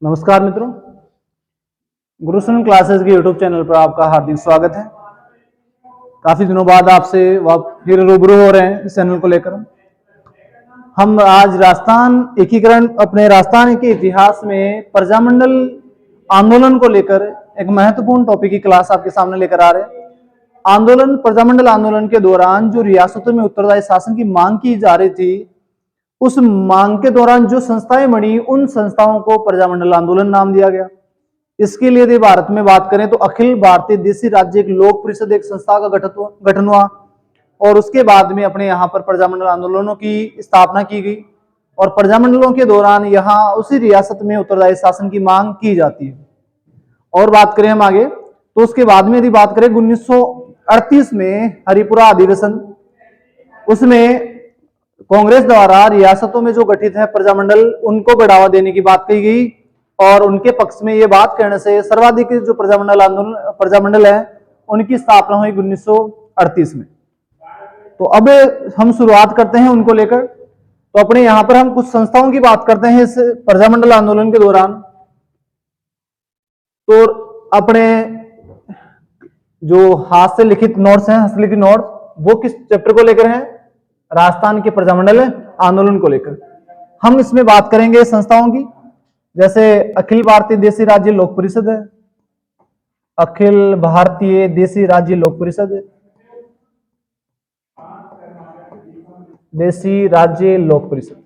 नमस्कार मित्रों, गुरुसन क्लासेस के यूट्यूब चैनल पर आपका हार्दिक स्वागत है। काफी दिनों बाद आपसे फिर रूबरू हो रहे हैं इस चैनल को लेकर। हम आज राजस्थान एकीकरण, अपने राजस्थान के इतिहास में प्रजामंडल आंदोलन को लेकर एक महत्वपूर्ण टॉपिक की क्लास आपके सामने लेकर आ रहे हैं। प्रजामंडल आंदोलन के दौरान जो रियासतों में उत्तरदायी शासन की मांग की जा रही थी, उस मांग के दौरान जो संस्थाएं बनी, उन संस्थाओं को प्रजामंडल आंदोलन नाम दिया गया। इसके लिए यदि भारत में बात करें तो अखिल भारतीय देशी राज्य एक लोक परिषद एक संस्था का गठन हुआ और उसके बाद में अपने यहाँ पर प्रजामंडल आंदोलनों की स्थापना की गई और प्रजामंडलों के दौरान यहाँ उसी रियासत में उत्तरदायी शासन की मांग की जाती है। और बात करें हम आगे तो उसके बाद में यदि बात करें 1938 में हरिपुरा अधिवेशन, उसमें कांग्रेस द्वारा रियासतों में जो गठित है प्रजामंडल, उनको बढ़ावा देने की बात कही गई और उनके पक्ष में ये बात कहने से सर्वाधिक जो प्रजामंडल है उनकी स्थापना हुई 1938 में। तो अब हम शुरुआत करते हैं उनको लेकर। तो अपने यहाँ पर हम कुछ संस्थाओं की बात करते हैं इस प्रजामंडल आंदोलन के दौरान। तो अपने जो हाथ से लिखित नोट्स हैं, हस्तलिखित नोट्स, वो किस चैप्टर को लेकर हैं? राजस्थान के प्रजामंडल आंदोलन को लेकर। हम इसमें बात करेंगे संस्थाओं की, जैसे अखिल भारतीय देशी राज्य लोक परिषद है, अखिल भारतीय देशी राज्य लोक परिषद, देशी राज्य लोक परिषद,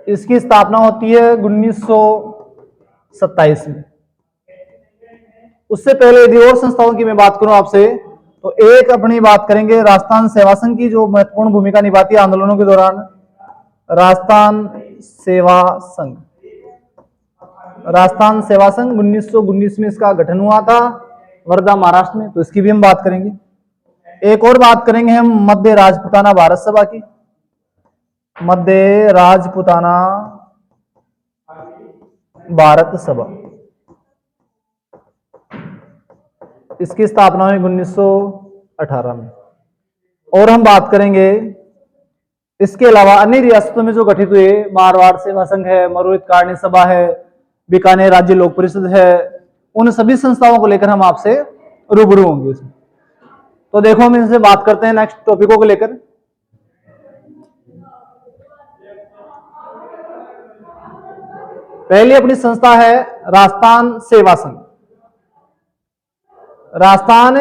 इसकी स्थापना होती है 1927 में। उससे पहले यदि और संस्थाओं की मैं बात करूं आपसे, तो एक अपनी बात करेंगे राजस्थान सेवा संघ की, जो महत्वपूर्ण भूमिका निभाती है आंदोलनों के दौरान। राजस्थान सेवा संघ, राजस्थान सेवा संघ 1919 में इसका गठन हुआ था वर्धा, महाराष्ट्र में, तो इसकी भी हम बात करेंगे। एक और बात करेंगे हम मध्य राजपुताना भारत सभा की, मध्य राजपुताना भारत सभा, इसकी स्थापना हुई 1918 में। और हम बात करेंगे इसके अलावा अन्य रियासतों में जो गठित हुए, मारवाड़ सेवा संघ है, मरोहित कारणी सभा है, बीकानेर राज्य लोक परिषद है, उन सभी संस्थाओं को लेकर हम आपसे रूबरू होंगे। तो देखो हम इनसे बात करते हैं नेक्स्ट टॉपिकों को लेकर। पहली अपनी संस्था है राजस्थान सेवा संघ। राजस्थान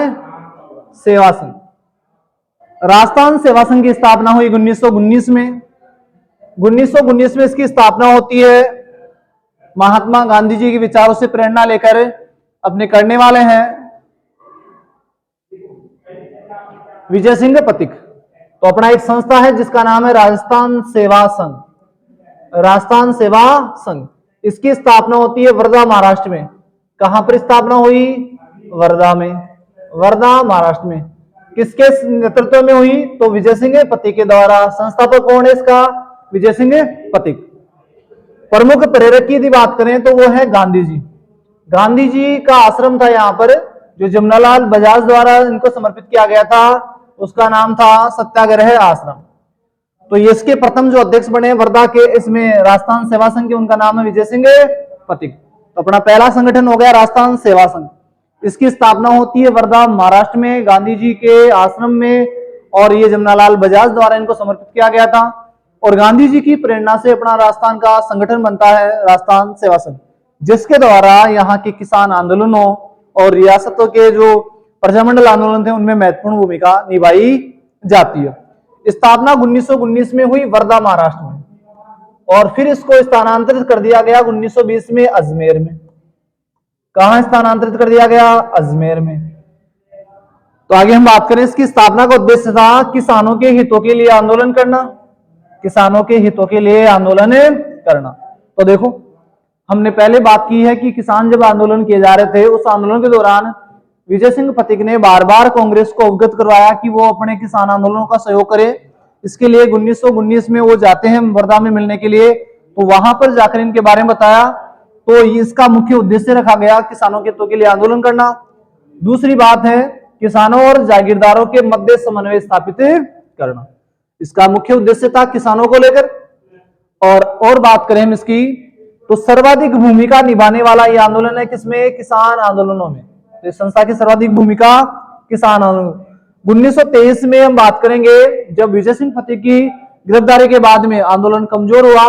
सेवा संघ, राजस्थान सेवा संघ की स्थापना हुई 1919 में। 1919 में इसकी स्थापना होती है। महात्मा गांधी जी के विचारों से प्रेरणा लेकर अपने करने वाले हैं विजय सिंह पथिक। तो अपना एक संस्था है जिसका नाम है राजस्थान सेवा संघ, राजस्थान सेवा संघ। इसकी स्थापना होती है वर्धा, महाराष्ट्र में। कहां पर स्थापना हुई? वर्धा में, वर्धा महाराष्ट्र में। किसके नेतृत्व में हुई? तो विजय सिंह पथिक के द्वारा। संस्थापक कौन है इसका? विजय सिंह पथिक। प्रमुख प्रेरक की यदि बात करें तो वो है गांधी जी। गांधी जी का आश्रम था यहाँ पर, जो जमनालाल बजाज द्वारा इनको समर्पित किया गया था, उसका नाम था सत्याग्रह आश्रम। तो ये इसके प्रथम जो अध्यक्ष बने वर्धा के, इसमें राजस्थान सेवा संघ के, उनका नाम है विजय सिंह पथिक। तो अपना पहला संगठन हो गया राजस्थान सेवा संघ। इसकी स्थापना होती है वर्धा, महाराष्ट्र में, गांधी जी के आश्रम में, और ये जमनालाल बजाज द्वारा इनको समर्पित किया गया था। और गांधी जी की प्रेरणा से अपना राजस्थान का संगठन बनता है राजस्थान सेवा संघ, जिसके द्वारा यहाँ के किसान आंदोलनों और रियासतों के जो प्रजामंडल आंदोलन थे उनमें महत्वपूर्ण भूमिका निभाई जाती है। स्थापना 1919 में हुई वर्धा, महाराष्ट्र में, और फिर इसको स्थानांतरित कर दिया गया 1920 में अजमेर में। कहां स्थानांतरित कर दिया गया? अजमेर में। तो आगे हम बात करें, इसकी स्थापना का उद्देश्य था किसानों के हितों के लिए आंदोलन करना, किसानों के हितों के लिए आंदोलन करना। तो देखो हमने पहले बात की है कि किसान जब आंदोलन किए जा रहे थे, उस आंदोलन के दौरान विजय सिंह पथिक ने बार बार कांग्रेस को अवगत करवाया कि वो अपने किसान आंदोलनों का सहयोग करे। इसके लिए 1919 में वो जाते हैं वर्धा में मिलने के लिए, तो वहां पर जाकर इनके बारे में बताया। तो इसका मुख्य उद्देश्य रखा गया किसानों के हितों के लिए आंदोलन करना। दूसरी बात है किसानों और जागीरदारों के मध्य समन्वय स्थापित करना। इसका मुख्य उद्देश्य था किसानों को लेकर। और बात करें हम इसकी, तो सर्वाधिक भूमिका निभाने वाला यह आंदोलन है किसमें? किसान आंदोलनों में। तो इस संस्था की सर्वाधिक भूमिका किसान आंदोलन। 1923 में हम बात करेंगे, जब विजय सिंह फतेह की गिरफ्तारी के बाद में आंदोलन कमजोर हुआ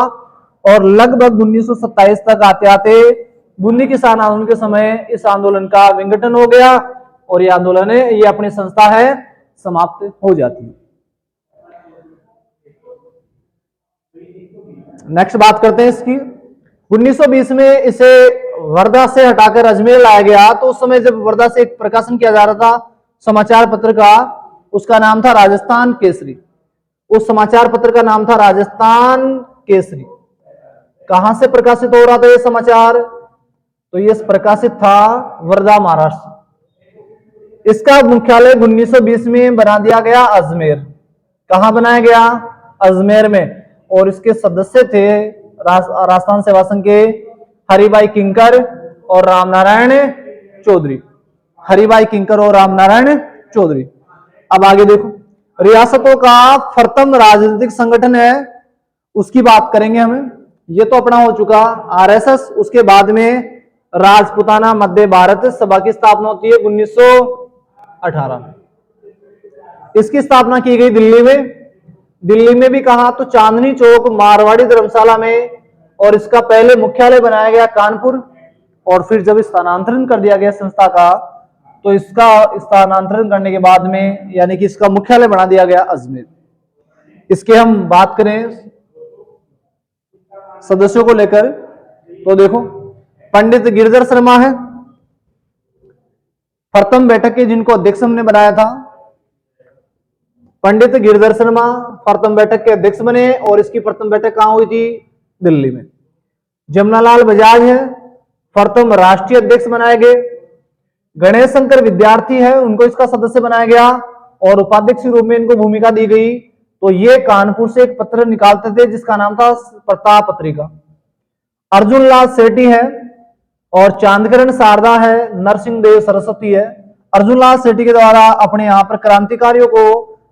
और लगभग 1927 तक आते आते बुंदी किसान आंदोलन के समय इस आंदोलन का विघटन हो गया और यह आंदोलन है, ये अपनी संस्था है, समाप्त हो जाती है। नेक्स्ट बात करते हैं इसकी। 1920 में इसे वर्धा से हटाकर अजमेर लाया गया, तो उस समय जब वर्धा से एक प्रकाशन किया जा रहा था समाचार पत्र का, उसका नाम था राजस्थान केसरी। उस समाचार पत्र का नाम था राजस्थान केसरी। कहां से प्रकाशित हो रहा था यह समाचार? तो यह प्रकाशित था वर्धा, महाराष्ट्र। इसका मुख्यालय 1920 में बना दिया गया अजमेर। कहां बनाया गया? अजमेर में। और इसके सदस्य थे राजस्थान सेवा संघ के हरिभाई किंकर और रामनारायण चौधरी। हरिभाई किंकर और रामनारायण चौधरी। अब आगे देखो, रियासतों का प्रथम राजनीतिक संगठन है, उसकी बात करेंगे हमें। ये तो अपना हो चुका आरएसएस। उसके बाद में राजपुताना मध्य भारत सभा की स्थापना होती है 1918 में। इसकी स्थापना की गई दिल्ली में। दिल्ली में भी कहा? तो चांदनी चौक मारवाड़ी धर्मशाला में। और इसका पहले मुख्यालय बनाया गया कानपुर, और फिर जब स्थानांतरण कर दिया गया संस्था का, तो इसका स्थानांतरण करने के बाद में यानी कि इसका मुख्यालय बना दिया गया अजमेर। इसके हम बात करें सदस्यों को लेकर, तो देखो पंडित गिरधर शर्मा है प्रथम बैठक के, जिनको अध्यक्ष हमने बनाया था। पंडित गिरधर शर्मा प्रथम बैठक के अध्यक्ष बने, और इसकी प्रथम बैठक कहां हुई थी? दिल्ली में। जमनालाल बजाज है प्रथम राष्ट्रीय अध्यक्ष बनाए गए। गणेश शंकर विद्यार्थी है, उनको इसका सदस्य बनाया गया और उपाध्यक्ष के रूप में इनको भूमिका दी गई। तो ये कानपुर से एक पत्र निकालते थे जिसका नाम था प्रताप पत्रिका। अर्जुन लाल सेठी है और चांदकरण शारदा है, नरसिंह देव सरस्वती है। अर्जुन लाल सेठी के द्वारा अपने यहाँ पर क्रांतिकारियों को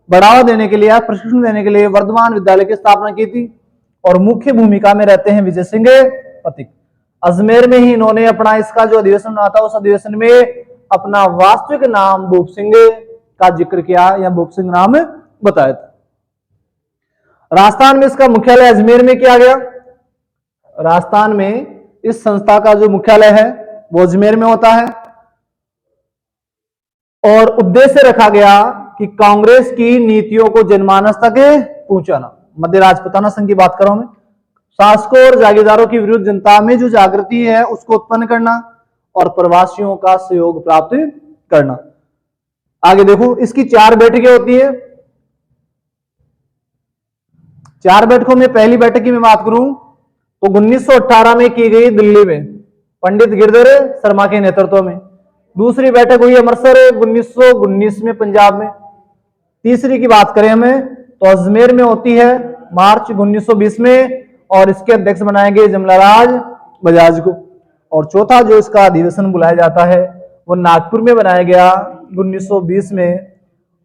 बढ़ावा देने के लिए, प्रशिक्षण देने के लिए वर्धमान विद्यालय की स्थापना की थी। और मुख्य भूमिका में रहते हैं विजय सिंह पथिक। अजमेर में ही इन्होंने अपना इसका जो अधिवेशन हुआ था, उस अधिवेशन में अपना वास्तविक नाम भूप सिंह का जिक्र किया या भूप सिंह नाम बताया था। राजस्थान में इसका मुख्यालय अजमेर में किया गया। राजस्थान में इस संस्था का जो मुख्यालय है वो अजमेर में होता है। और उद्देश्य रखा गया कि कांग्रेस की नीतियों को जनमानस तक पहुंचाना। मध्य राजपुताना संघ की बात कर रहा हूं मैं। शासकों और जागीरदारों के विरुद्ध जनता में जो जागृति है उसको उत्पन्न करना और प्रवासियों का सहयोग प्राप्त करना। आगे देखो, इसकी 4 बैठकें होती है। 4 बैठकों में पहली बैठक की मैं बात करूं तो 1918 में की गई दिल्ली में पंडित गिरधर शर्मा के नेतृत्व में। दूसरी बैठक हुई अमृतसर 1919 में पंजाब में। तीसरी की बात करें हमें तो अजमेर में होती है मार्च 1920 में, और इसके अध्यक्ष बनाए गए जमनालाल बजाज को। और चौथा जो इसका अधिवेशन बुलाया जाता है वो नागपुर में बनाया गया 1920 में,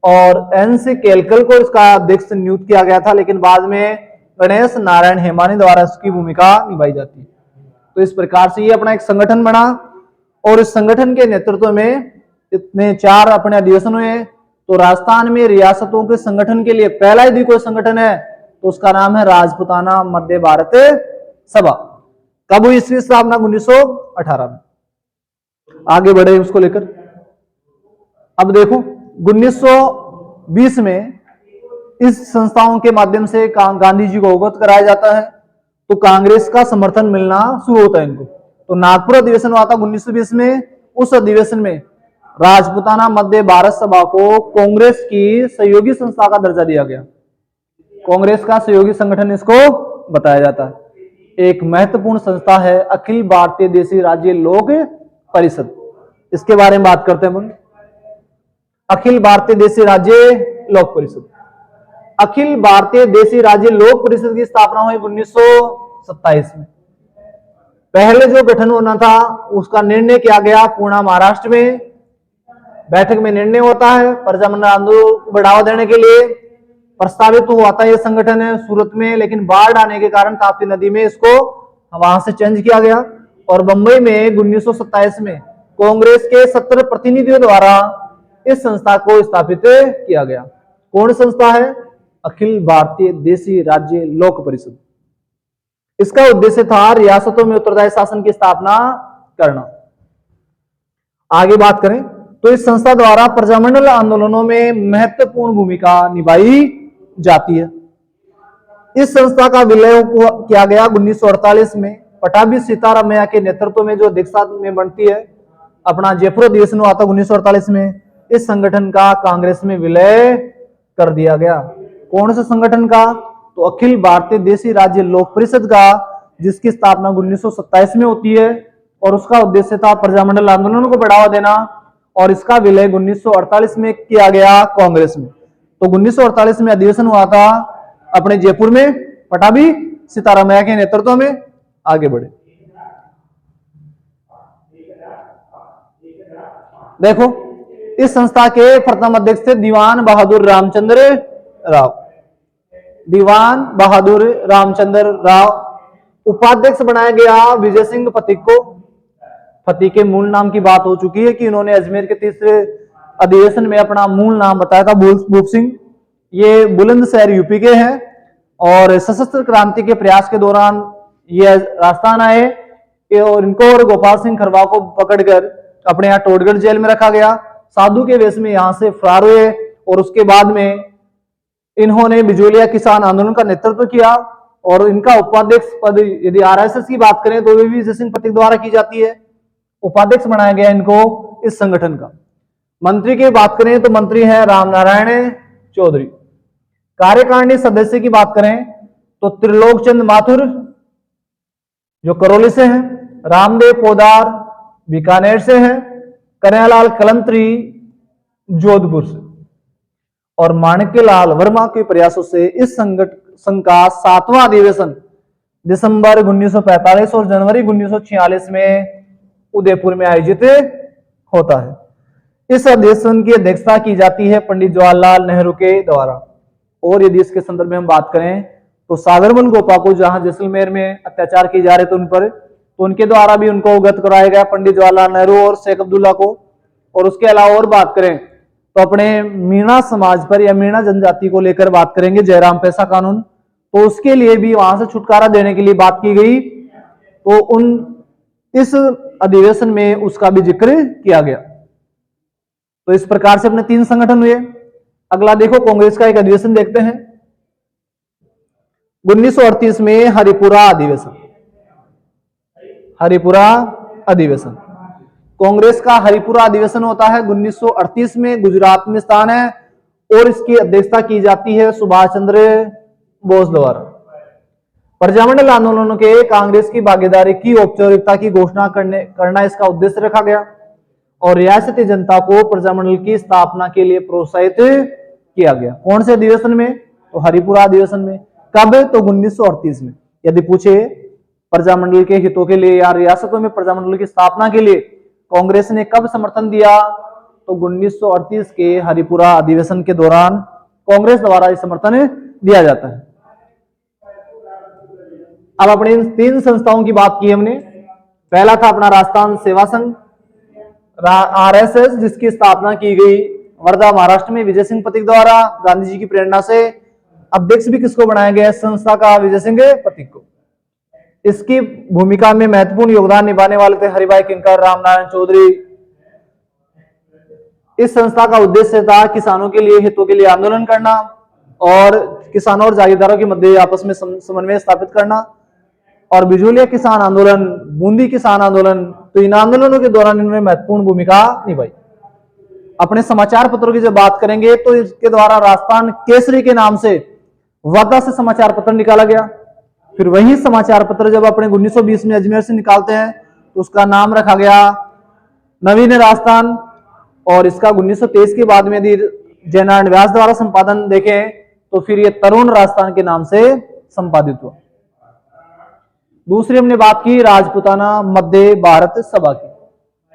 और एन.सी. केलकल को इसका अध्यक्ष नियुक्त किया गया था, लेकिन बाद में गणेश नारायण हेमानी द्वारा इसकी भूमिका निभाई जाती है। तो इस प्रकार से ये अपना एक संगठन बना, और इस संगठन के नेतृत्व में इतने 4 अपने अधिवेशन हुए। तो राजस्थान में रियासतों के संगठन के लिए पहला यदि कोई संगठन है तो उसका नाम है राजपुताना मध्य भारत सभा। कब हुई इसकी स्थापना? 1918 में। आगे बढ़े उसको लेकर। अब देखो 1920 में इस संस्थाओं के माध्यम से गांधी जी को अवगत कराया जाता है, तो कांग्रेस का समर्थन मिलना शुरू होता है इनको। तो नागपुर अधिवेशन हुआ था 1920 में। उस अधिवेशन में राजपुताना मध्य भारत सभा को कांग्रेस की सहयोगी संस्था का दर्जा दिया गया। कांग्रेस का सहयोगी संगठन इसको बताया जाता है। एक महत्वपूर्ण संस्था है अखिल भारतीय देशी राज्य लोक परिषद। इसके बारे में बात करते हैं। अखिल भारतीय देशी राज्य लोक परिषद। अखिल भारतीय देशी राज्य लोक परिषद की स्थापना हुई 1927 में। पहले जो गठन होना था उसका निर्णय किया गया पूर्णा महाराष्ट्र में। बैठक में निर्णय होता है प्रजामंडल आंदोलन को बढ़ावा देने के लिए प्रस्तावित हुआ था ये संगठन है सूरत में, लेकिन बाढ़ आने के कारण ताप्ती नदी में इसको वहां से चेंज किया गया और बंबई में 1927 में कांग्रेस के 17 प्रतिनिधियों द्वारा इस संस्था को स्थापित किया गया। कौन संस्था है? अखिल भारतीय देशी राज्य लोक परिषद। इसका उद्देश्य था रियासतों में उत्तरदायी शासन की स्थापना करना। आगे बात करें तो इस संस्था द्वारा प्रजामंडल आंदोलनों में महत्वपूर्ण भूमिका निभाई जाती है। इस संस्था का विलय किया गया 1948 में पटाभी सीतारामैया के नेतृत्व में, जो अध्यक्षता में बनती है। अपना जयपुर अधिवेशन हुआ था 1948 में। इस संगठन का कांग्रेस में विलय कर दिया गया। कौन से संगठन का? तो अखिल भारतीय देशी राज्य लोक परिषद का, जिसकी स्थापना 1927 में होती है और उसका उद्देश्य था प्रजामंडल आंदोलन को बढ़ावा देना और इसका विलय 1948 में किया गया कांग्रेस में। तो 1948 में अधिवेशन हुआ था अपने जयपुर में पटाभी सीतारामैया के नेतृत्व में। आगे बढ़े, देखो इस संस्था के प्रथम अध्यक्ष थे दीवान बहादुर रामचंद्र राव। दीवान बहादुर रामचंद्र राव। उपाध्यक्ष बनाया गया विजय सिंह पथिक को। पथिक के मूल नाम की बात हो चुकी है कि इन्होंने अजमेर के तीसरे अधिवेशन में अपना मूल नाम बताया था, भूप सिंह। ये बुलंदशहर यूपी के हैं और सशस्त्र क्रांति के प्रयास के दौरान ये राजस्थान आए और इनको और गोपाल सिंह खरवा को पकड़कर अपने यहाँ टोडगढ़ जेल में रखा गया। साधु के वेश में यहां से फरार हुए और उसके बाद में इन्होंने बिजोलिया किसान आंदोलन का नेतृत्व किया और इनका उपाध्यक्ष पद, यदि आरएसएस की बात करें तो वे भी विजय सिंह पथिक द्वारा की जाती है। उपाध्यक्ष बनाया गया इनको इस संगठन का। मंत्री की बात करें तो मंत्री है रामनारायण चौधरी। कार्यकारिणी सदस्य की बात करें तो त्रिलोक चंद माथुर जो करौली से हैं, रामदेव पोदार बीकानेर से हैं, कन्हैयालाल कलंत्री जोधपुर से और माणिक्यलाल वर्मा के प्रयासों से इस संघ का 7वां अधिवेशन दिसंबर 1945 और जनवरी 1946 में उदयपुर में आयोजित होता है। इस अधिवेशन की अध्यक्षता की जाती है पंडित जवाहरलाल नेहरू के द्वारा। और यदि इसके संदर्भ में हम बात करें तो सागरमन गोपा को जहां जैसलमेर में अत्याचार किए जा रहे थे उन पर, तो उनके द्वारा भी उनको अवगत कराया गया, पंडित जवाहरलाल नेहरू और शेख अब्दुल्ला को। और उसके अलावा और बात करें तो अपने मीणा समाज पर या मीणा जनजाति को लेकर बात करेंगे, जयराम पैसा कानून, तो उसके लिए भी वहां से छुटकारा देने के लिए बात की गई। तो इस अधिवेशन में उसका भी जिक्र किया गया। तो इस प्रकार से अपने 3 संगठन हुए। अगला देखो कांग्रेस का एक अधिवेशन देखते हैं 1938 में हरिपुरा अधिवेशन। हरिपुरा अधिवेशन कांग्रेस का हरिपुरा अधिवेशन होता है 1938 में, गुजरात में स्थान है और इसकी अध्यक्षता की जाती है सुभाष चंद्र बोस द्वारा। प्रजामंडल आंदोलनों के कांग्रेस की भागीदारी की औपचारिकता की घोषणा करना इसका उद्देश्य रखा गया और रियासती जनता को प्रजामंडल की स्थापना के लिए प्रोत्साहित किया गया। कौन से अधिवेशन में? तो हरिपुरा अधिवेशन में। कब? तो 1938 में। यदि पूछे प्रजामंडल के हितों के लिए या रियासतों में प्रजामंडल की स्थापना के लिए कांग्रेस ने कब समर्थन दिया, तो 1938 के हरिपुरा अधिवेशन के दौरान कांग्रेस द्वारा इस समर्थन दिया जाता है। अब अपने इन 3 संस्थाओं की बात की हमने। पहला था अपना राजस्थान सेवा संघ आरएसएस, जिसकी स्थापना की गई वर्धा महाराष्ट्र में विजय सिंह पथिक द्वारा गांधी जी की प्रेरणा से। अध्यक्ष भी किसको बनाया गया इस संस्था का? विजय सिंह पथिक को। इसकी भूमिका में महत्वपूर्ण योगदान निभाने वाले थे हरिभाई किंकर, रामनारायण चौधरी। इस संस्था का उद्देश्य था किसानों के लिए, हितों के लिए आंदोलन करना और किसानों और जागीरदारों के मध्य आपस में समन्वय स्थापित करना। और बिजोलिया किसान आंदोलन, बूंदी किसान आंदोलन, तो इन आंदोलनों के दौरान इन्होंने महत्वपूर्ण भूमिका निभाई। अपने समाचार पत्रों की जब बात करेंगे तो इसके द्वारा राजस्थान केसरी के नाम से वर्धा से समाचार पत्र निकाला गया। फिर वही समाचार पत्र जब अपने 1920 में अजमेर से निकालते हैं तो उसका नाम रखा गया नवीन राजस्थान। और इसका 1923 के बाद में यदि जयनारायण व्यास द्वारा संपादन देखें तो फिर ये तरुण राजस्थान के नाम से संपादित हुआ। दूसरी हमने बात की राजपूताना मध्य भारत सभा की।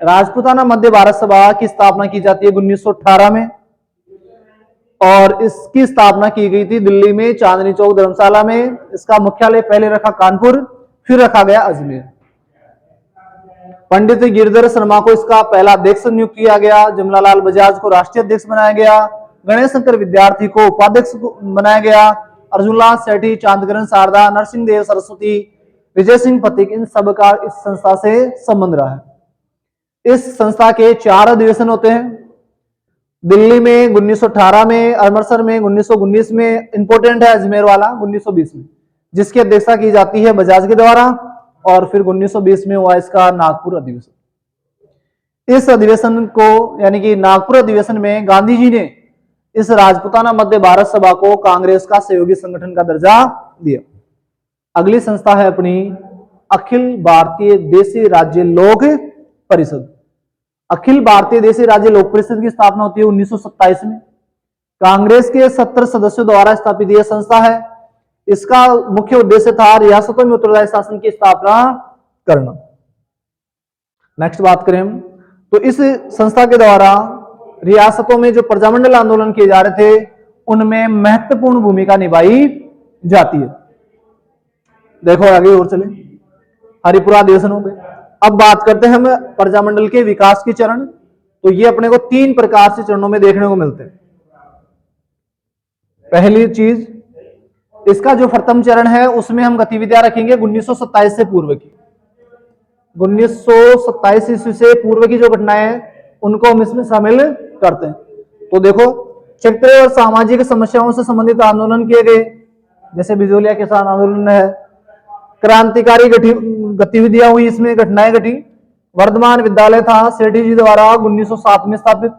राजपूताना मध्य भारत सभा की स्थापना की जाती है 1918 में। और इसकी स्थापना की गई थी दिल्ली में चांदनी चौक धर्मशाला में। इसका मुख्यालय पहले रखा कानपुर, फिर रखा गया अजमेर। पंडित गिरधर शर्मा को इसका पहला अध्यक्ष नियुक्त किया गया। जमनालाल बजाज को राष्ट्रीय अध्यक्ष बनाया गया। गणेश शंकर विद्यार्थी को उपाध्यक्ष बनाया गया। अर्जुनलाल सेठी, चांदकरण शारदा, नरसिंह देव सरस्वती, विजय सिंह पथिक, इन सब का इस संस्था से संबंध रहा है। इस संस्था के 4 अधिवेशन होते हैं, दिल्ली में 1918 में, अमृतसर में 1919 में, इंपोर्टेंट है अजमेर वाला 1920 में, जिसकी अध्यक्षता की जाती है बजाज के द्वारा। और फिर 1920 में हुआ इसका नागपुर अधिवेशन। इस अधिवेशन को यानी कि नागपुर अधिवेशन में गांधी जी ने इस राजपूताना मध्य भारत सभा को कांग्रेस का सहयोगी संगठन का दर्जा दिया। अगली संस्था है अपनी अखिल भारतीय देशी राज्य लोक परिषद। अखिल भारतीय देशी राज्य लोक परिषद की स्थापना होती है 1927 में। कांग्रेस के 17 सदस्यों द्वारा स्थापित यह संस्था है। इसका मुख्य उद्देश्य था रियासतों में उत्तरदायी शासन की स्थापना करना। नेक्स्ट बात करें हम, तो इस संस्था के द्वारा रियासतों में जो प्रजामंडल आंदोलन किए जा रहे थे उनमें महत्वपूर्ण भूमिका निभाई जाती है। देखो आगे और चले, हरिपुरा अधिवेशन हो गए। अब बात करते हैं हम प्रजामंडल के विकास के चरण। तो ये अपने को 3 प्रकार से चरणों में देखने को मिलते हैं। पहली चीज, इसका जो प्रथम चरण है उसमें हम गतिविधियां रखेंगे 1927 से पूर्व की। 1927 ईस्वी से पूर्व की जो घटनाएं हैं उनको हम इसमें शामिल करते हैं। तो देखो, क्षेत्रीय और सामाजिक समस्याओं से संबंधित आंदोलन किए गए, जैसे बिजोलिया किसान आंदोलन है। क्रांतिकारी गतिविधियां हुई, इसमें घटनाएं घटी। वर्धमान विद्यालय था सेठी जी द्वारा 1907 में स्थापित।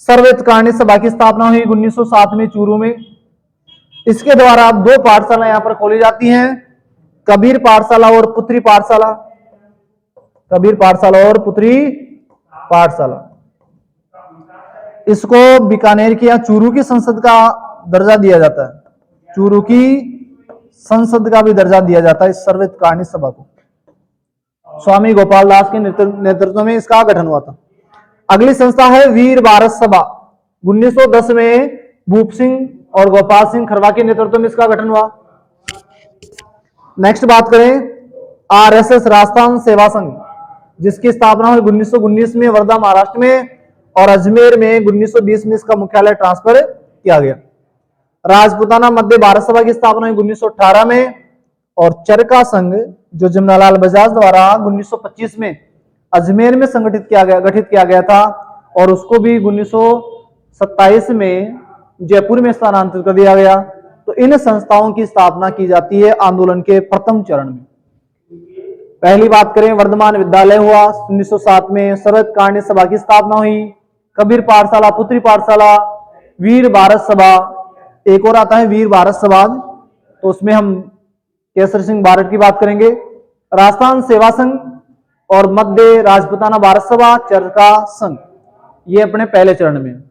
सर्वहितकारी सभा की स्थापना हुई 1907 में चूरू में। इसके द्वारा 2 पाठशाला यहां पर खोली जाती हैं, कबीर पाठशाला और पुत्री पाठशाला। कबीर पाठशाला और पुत्री पाठशाला। इसको बीकानेर की या चूरू की संसद का दर्जा दिया जाता है। चूरू की संसद का भी दर्जा दिया जाता है इस सर्वहितकारी सभा को। स्वामी गोपाल दास के नेतृत्व में इसका गठन हुआ था। अगली संस्था है वीर भारत सभा। 1910 में भूप सिंह और गोपाल सिंह खरवा के नेतृत्व में इसका गठन हुआ। नेक्स्ट बात करें आरएसएस राजस्थान सेवा संघ, जिसकी स्थापना हुई 1919 में वर्धा महाराष्ट्र में, और अजमेर में 1920 में इसका मुख्यालय ट्रांसफर किया गया। राजपूताना मध्य भारत सभा की स्थापना हुई 1918 में, और चरखा संघ जो जमनालाल बजाज द्वारा 1925 में अजमेर में गठित किया गया था, और उसको भी 1927 में जयपुर में स्थानांतरित कर दिया गया। तो इन संस्थाओं की स्थापना की जाती है आंदोलन के प्रथम चरण में। पहली बात करें, वर्धमान विद्यालय हुआ 1907 में। सर्वहितकारी सभा की स्थापना हुई। कबीर पाठशाला, पुत्री पाठशाला, वीर भारत सभा, एक और आता है वीर भारत समाज, तो उसमें हम केसर सिंह बारट की बात करेंगे। राजस्थान सेवा संघ और मध्य राजपूताना भारत सभा, चरखा संघ, ये अपने पहले चरण में।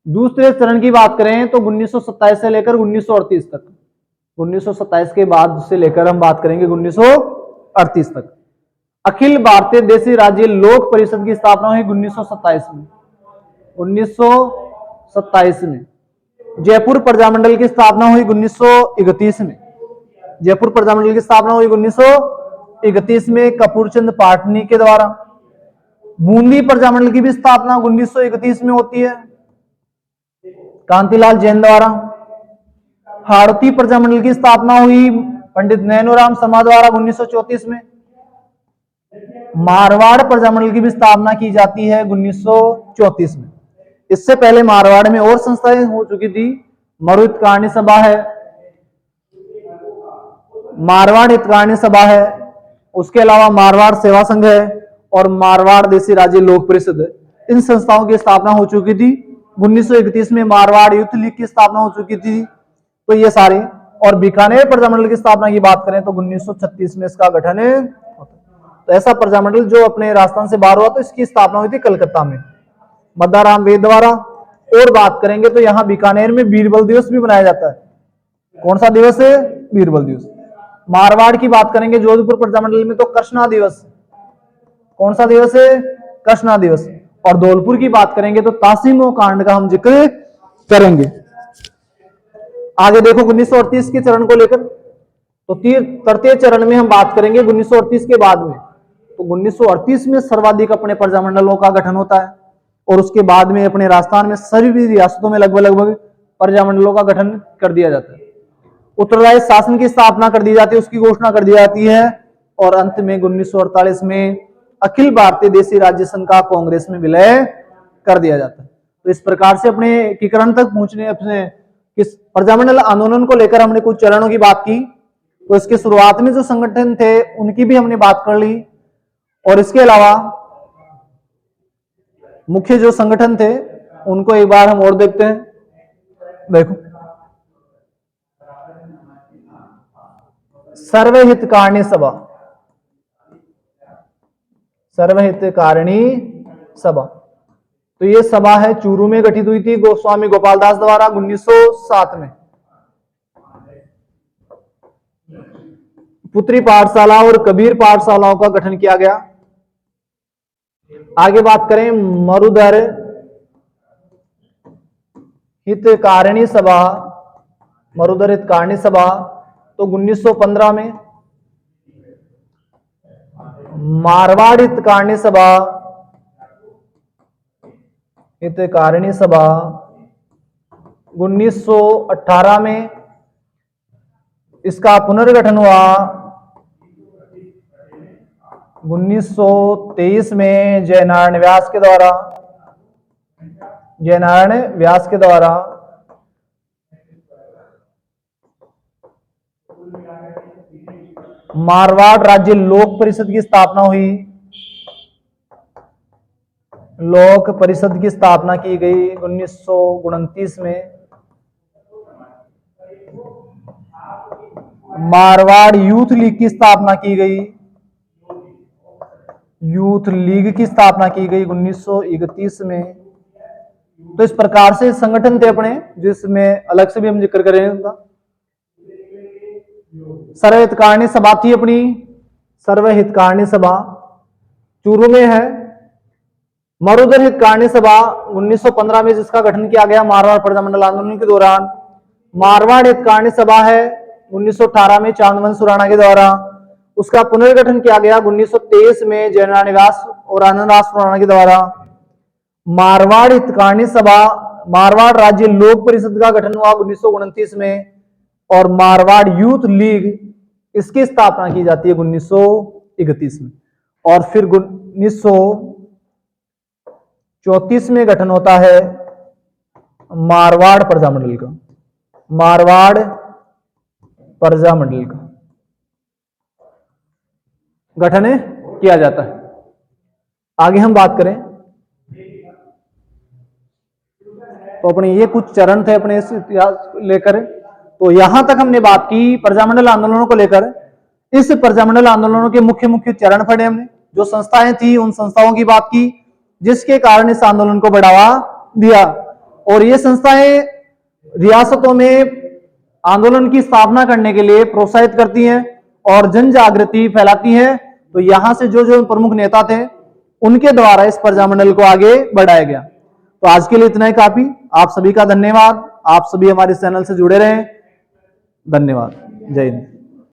दूसरे चरण की बात करें तो 1927 से लेकर 1938 तक। 1927 के बाद से लेकर हम बात करेंगे 1938 तक। अखिल भारतीय देशी राज्य लोक परिषद की स्थापना हुई 1927 में। 1927 में जयपुर प्रजामंडल की स्थापना हुई 1931 में। जयपुर प्रजामंडल की स्थापना हुई 1931 में कपूरचंद पाटनी के द्वारा। बूंदी प्रजामंडल की भी स्थापना 1931 में होती है कांतिलाल जैन द्वारा। हाड़ौती प्रजामंडल की स्थापना हुई पंडित नैनोराम शर्मा द्वारा 1934 में। मारवाड़ प्रजामंडल की भी स्थापना की जाती है 1934 में। इससे पहले मारवाड़ में और संस्थाएं हो चुकी थी। मरु हितकारिणी सभा है, मारवाड़ हितकारिणी सभा है, उसके अलावा मारवाड़ सेवा संघ है और मारवाड़ देशी राज्य लोक परिषद है। इन संस्थाओं की स्थापना हो चुकी थी। 1931 में मारवाड़ यूथ लीग की स्थापना हो चुकी थी। तो ये सारे, और बीकानेर प्रजामंडल की स्थापना की बात करें तो 1936 में इसका गठन होता। तो ऐसा प्रजामंडल जो अपने राजस्थान से बाहर हुआ, तो इसकी स्थापना हुई थी कलकत्ता में मदाराम वेद द्वारा। और बात करेंगे तो यहाँ बीकानेर में बीरबल दिवस भी मनाया जाता है। कौन सा दिवस है? बीरबल दिवस। मारवाड़ की बात करेंगे जोधपुर प्रजामंडल में तो कृष्णा दिवस। कौन सा दिवस है? कृष्णा दिवस। और धौलपुर की बात करेंगे तो तासिमो कांड का हम जिक्र करेंगे। आगे देखो 1938 के चरण को लेकर, तो तृतीय चरण में हम बात करेंगे 1938 के बाद में। तो 1938 में सर्वाधिक अपने प्रजामंडलों का गठन होता है और उसके बाद में अपने राजस्थान में सभी रियासतों में लगभग प्रजामंडलों का गठन कर दिया जाता है। उत्तरदायी शासन की स्थापना कर दी जाती है, उसकी घोषणा कर दी जाती है और अंत में 1948 में अखिल भारतीय देशी राज्य संघ का कांग्रेस में विलय कर दिया जाता है। तो इस प्रकार से अपने एकीकरण तक पहुंचने, अपने इस प्रजामंडल आंदोलन को लेकर हमने कुछ चरणों की बात की। तो इसके शुरुआत में जो संगठन थे उनकी भी हमने बात कर ली और इसके अलावा मुख्य जो संगठन थे उनको एक बार हम और देखते हैं। देखो, सर्वहितकारिणी सभा, सर्वहितकारिणी सभा, तो ये सभा है चूरू में गठित हुई थी गोस्वामी गोपाल दास द्वारा 1907 में। पुत्री पाठशाला और कबीर पाठशालाओं का गठन किया गया। आगे बात करें मरुधर हितकारिणी सभा, मरुधर हितकारिणी सभा, तो 1915 में। मारवाड़ हितकारिणी सभा, हितकारिणी सभा 1918 में। इसका पुनर्गठन हुआ 1923 में जयनारायण व्यास के द्वारा, जयनारायण व्यास के द्वारा। मारवाड़ राज्य लोक परिषद की स्थापना हुई, लोक परिषद की स्थापना की गई 1929 में। मारवाड़ यूथ लीग की स्थापना की गई, यूथ लीग की स्थापना की गई 1931 में। तो इस प्रकार से संगठन थे अपने, जिसमें अलग से भी हम जिक्र करेंगे उनका। सर्वहितकारिणी सभा थी अपनी, सर्वहितकारिणी सभा चूरू में है। मरुधर हितकारिणी सभा 1915 में जिसका गठन किया गया मारवाड़ प्रजामंडल आंदोलन के दौरान। मारवाड़ हितकारिणी सभा है 1918 में चांदवंश सुराणा के द्वारा, उसका पुनर्गठन किया गया 1923 में जयनारायण व्यास और आनंददास सुराणा के द्वारा। मारवाड़ हितकारिणी सभा, मारवाड़ राज्य लोक परिषद का गठन हुआ 1929 में और मारवाड़ यूथ लीग इसकी स्थापना की जाती है 1931 में और फिर 1934 में गठन होता है मारवाड़ प्रजामंडल का, मारवाड़ प्रजामंडल का गठन किया जाता है। आगे हम बात करें तो अपने ये कुछ चरण थे अपने इस इतिहास लेकर। तो यहां तक हमने बात की प्रजामंडल आंदोलनों को लेकर। इस प्रजामंडल आंदोलनों के मुख्य मुख्य चरण पढ़े हमने, जो संस्थाएं थी उन संस्थाओं की बात की जिसके कारण इस आंदोलन को बढ़ावा दिया। और ये संस्थाएं रियासतों में आंदोलन की स्थापना करने के लिए प्रोत्साहित करती हैं और जन जागृति फैलाती हैं। तो यहां से जो जो प्रमुख नेता थे उनके द्वारा इस प्रजामंडल को आगे बढ़ाया गया। तो आज के लिए इतना ही काफी। आप सभी का धन्यवाद। आप सभी हमारे चैनल से जुड़े रहें। धन्यवाद। जय हिंद।